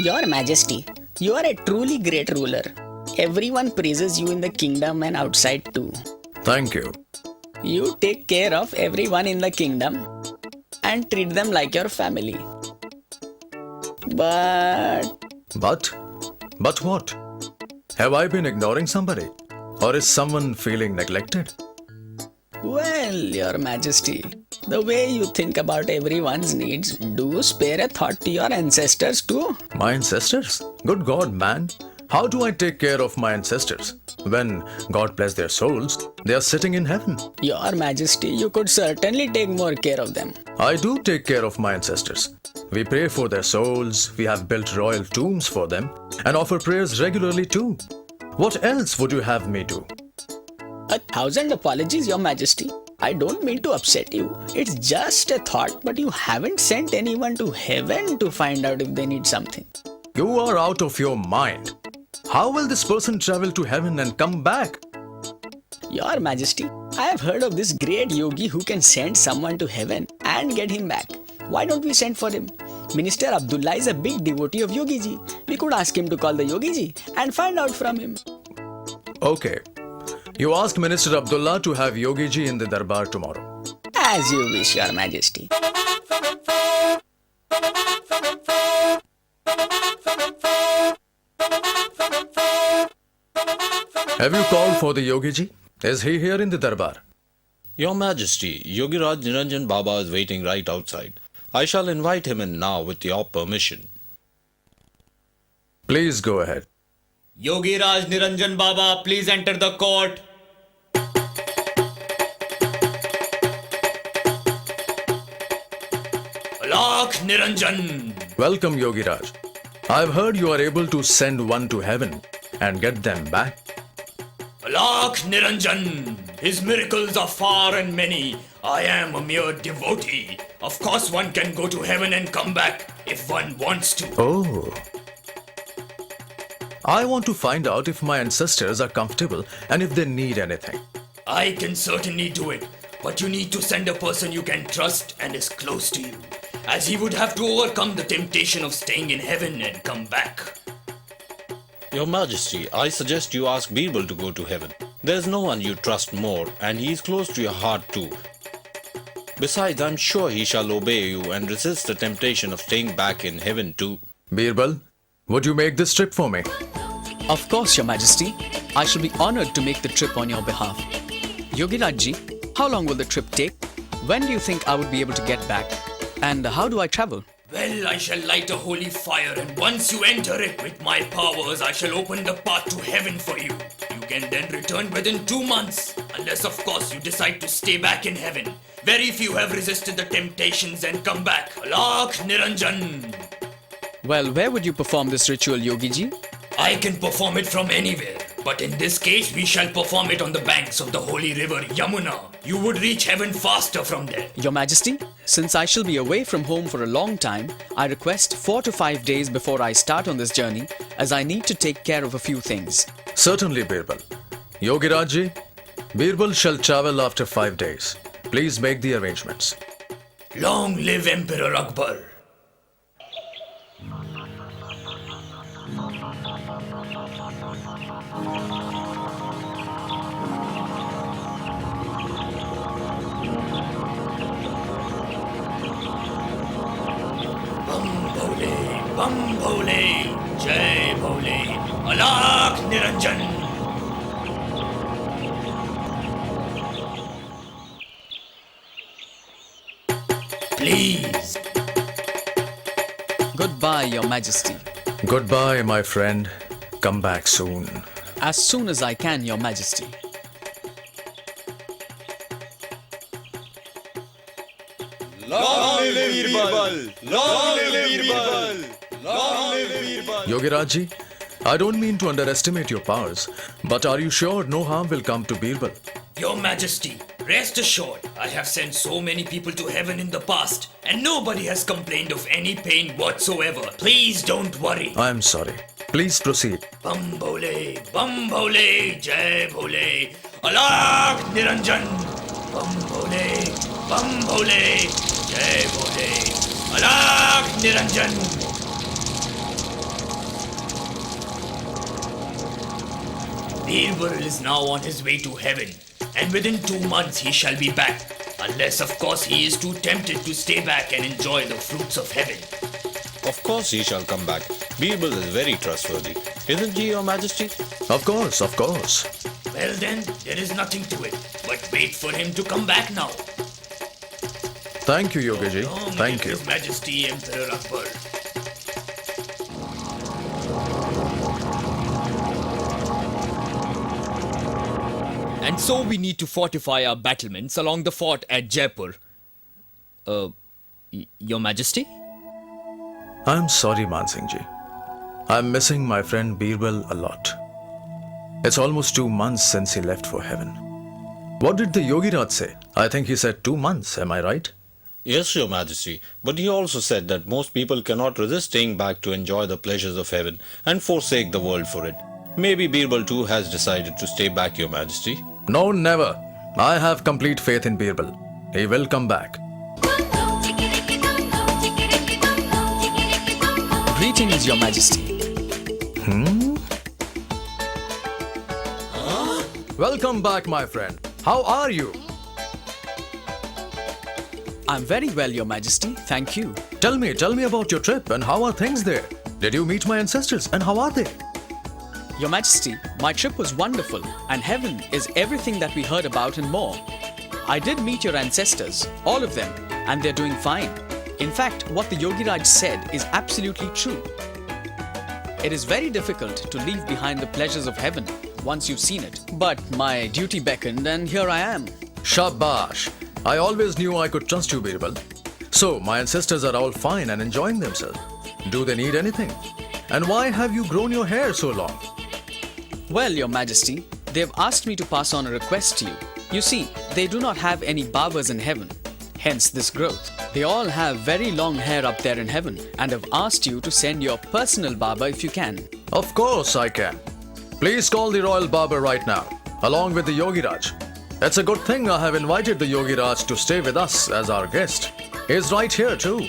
Your Majesty, you are a truly great ruler. Everyone praises you in the kingdom and outside too. Thank you. You take care of everyone in the kingdom and treat them like your family. But But what? Have I been ignoring somebody? Or is someone feeling neglected? well, Your Majesty, the way you think about everyone's needs, do you spare a thought to your ancestors too? My ancestors? Good God, man. How do I take care of my ancestors? When, God bless their souls, they are sitting in heaven. Your Majesty, you could certainly take more care of them. I do take care of my ancestors. We pray for their souls, we have built royal tombs for them, and offer prayers regularly too. What else would you have me do? 1,000 apologies, Your Majesty. I don't mean to upset you. It's just a thought, but you haven't sent anyone to heaven to find out if they need something. You are out of your mind. How will this person travel to heaven and come back? Your Majesty, I have heard of this great yogi who can send someone to heaven and get him back. Why don't we send for him? Minister Abdullah is a big devotee of Yogi Ji. We could ask him to call the Yogi Ji and find out from him. Okay. You asked Minister Abdullah to have Yogi ji in the darbar tomorrow. As you wish, Your Majesty. Have you called for the Yogi ji? Is he here in the darbar? Your Majesty, Yogiraj Niranjan Baba is waiting right outside. I shall invite him in now with your permission. Please go ahead. Yogiraj Niranjan Baba, please enter the court. Alakh Niranjan. Welcome, Yogi Raj. I've heard you are able to send one to heaven and get them back. Alakh Niranjan. His miracles are far and many. I am a mere devotee. Of course one can go to heaven and come back if one wants to. Oh. I want to find out if my ancestors are comfortable and if they need anything. I can certainly do it, but you need to send a person you can trust and is close to you, as he would have to overcome the temptation of staying in heaven and come back. Your Majesty, I suggest you ask Birbal to go to heaven. There's no one you trust more, and he is close to your heart too. Besides, I'm sure he shall obey you and resist the temptation of staying back in heaven too. Birbal, would you make this trip for me? Of course, Your Majesty. I shall be honored to make the trip on your behalf. Yogiraj ji, how long will the trip take? When do you think I would be able to get back? And how do I travel? Well, I shall light a holy fire, and once you enter it with my powers, I shall open the path to heaven for you. You can then return within 2 months, unless of course you decide to stay back in heaven. Very few have resisted the temptations and come back. Alakh Niranjan. Well, where would you perform this ritual, Yogi ji? I can perform it from anywhere, but in this case we shall perform it on the banks of the holy river Yamuna. You would reach heaven faster from there. Your Majesty, since I shall be away from home for a long time, I request 4 to 5 days before I start on this journey, as I need to take care of a few things. Certainly, Birbal. Yogi Raj ji, Birbal shall travel after 5 days. Please make the arrangements. Long live Emperor Akbar. Bam Bhole, Jai Bhole, Alakh Niranjan. Please. Goodbye, Your Majesty. Goodbye, my friend. Come back soon. As soon as I can, Your Majesty. Long live Birbal! Long live Birbal! Long live Birbal! Yogi Raj ji, I don't mean to underestimate your powers, but are you sure no harm will come to Birbal? Your Majesty, rest assured, I have sent so many people to heaven in the past, and nobody has complained of any pain whatsoever. Please don't worry. I am sorry. Please proceed. Bam Bhole, Jai Bhole, Alakh Niranjan. Bam Bhole, Jai Bhole, Alakh Niranjan. Birbal is now on his way to heaven, and within 2 months he shall be back. Unless, of course, he is too tempted to stay back and enjoy the fruits of heaven. Of course he shall come back. Birbal is very trustworthy. Isn't he, Your Majesty? Of course, of course. Well then, there is nothing to it, but wait for him to come back now. Thank you, Yogi ji. Long Thank live you. His Majesty Emperor Akbar. And so we need to fortify our battlements along the fort at Jaipur. Your Majesty? I'm sorry, Mansingh ji. I'm missing my friend Birbal a lot. It's almost 2 months since he left for heaven. What did the Yogi Raj say? I think he said 2 months, am I right? Yes, Your Majesty. But he also said that most people cannot resist staying back to enjoy the pleasures of heaven and forsake the world for it. Maybe Birbal too has decided to stay back, Your Majesty. No, never. I have complete faith in Birbal. He will come back. Greetings, Your Majesty. Welcome back, my friend. How are you? I'm very well, Your Majesty. Thank you. Tell me about your trip and how are things there? Did you meet my ancestors and how are they? Your Majesty, my trip was wonderful, and heaven is everything that we heard about and more. I did meet your ancestors, all of them, and they're doing fine. In fact, what the Yogi Raj said is absolutely true. It is very difficult to leave behind the pleasures of heaven once you've seen it. But my duty beckoned, and here I am. Shabash. I always knew I could trust you, Birbal. So, my ancestors are all fine and enjoying themselves. Do they need anything? And why have you grown your hair so long? Well, Your Majesty, they've asked me to pass on a request to you. You see, they do not have any barbers in heaven, hence this growth. They all have very long hair up there in heaven and have asked you to send your personal barber if you can. Of course I can. Please call the royal barber right now, along with the Yogi Raj. It's a good thing I have invited the Yogi Raj to stay with us as our guest. He's right here too.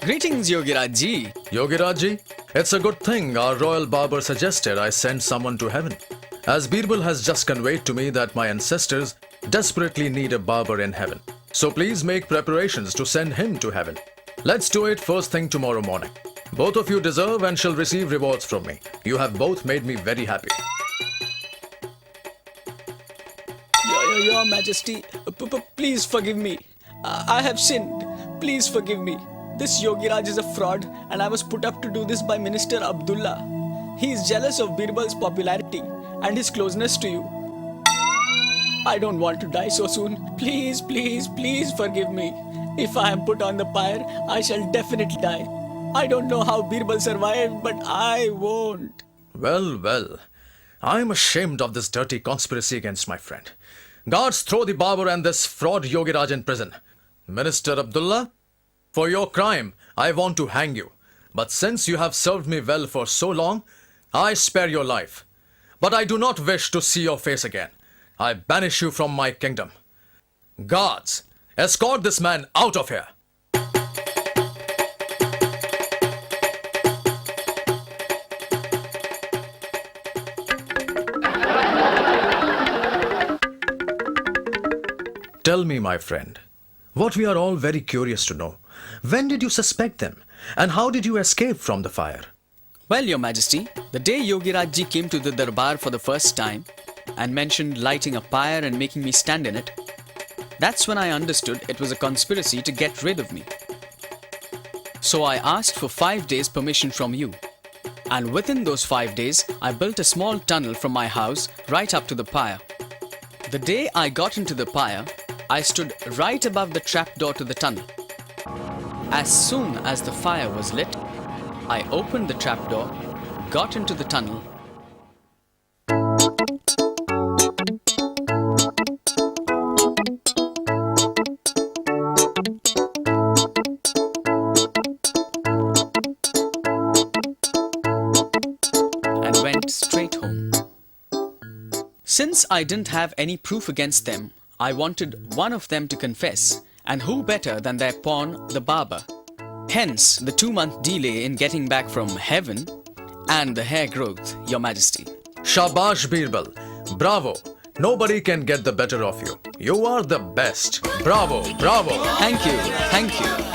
Greetings, Yogi Raj ji. Yogi Raj ji, it's a good thing our royal barber suggested I send someone to heaven, as Birbal has just conveyed to me that my ancestors desperately need a barber in heaven. So please make preparations to send him to heaven. Let's do it first thing tomorrow morning. Both of you deserve and shall receive rewards from me. You have both made me very happy. Your Majesty, please forgive me. I have sinned. Please forgive me. This Yogi Raj is a fraud, and I was put up to do this by Minister Abdullah. He is jealous of Birbal's popularity and his closeness to you. I don't want to die so soon. Please, please, please forgive me. If I am put on the pyre, I shall definitely die. I don't know how Birbal survived, but I won't. Well. I'm ashamed of this dirty conspiracy against my friend. Guards, throw the barber and this fraud Yogi Raj in prison. Minister Abdullah, for your crime, I want to hang you. But since you have served me well for so long, I spare your life. But I do not wish to see your face again. I banish you from my kingdom. Guards, escort this man out of here. Tell me, my friend, what we are all very curious to know. When did you suspect them? And how did you escape from the fire? Well, Your Majesty, the day Yogi Raj ji came to the darbar for the first time and mentioned lighting a pyre and making me stand in it, that's when I understood it was a conspiracy to get rid of me. So I asked for 5 days permission from you. And within those 5 days, I built a small tunnel from my house right up to the pyre. The day I got into the pyre, I stood right above the trapdoor to the tunnel. As soon as the fire was lit, I opened the trapdoor, got into the tunnel, and went straight home. Since I didn't have any proof against them, I wanted one of them to confess, and who better than their pawn, the barber? Hence, the 2-month delay in getting back from heaven and the hair growth, Your Majesty. Shabash Birbal. Bravo. Nobody can get the better of you. You are the best. Bravo, bravo. Thank you, thank you.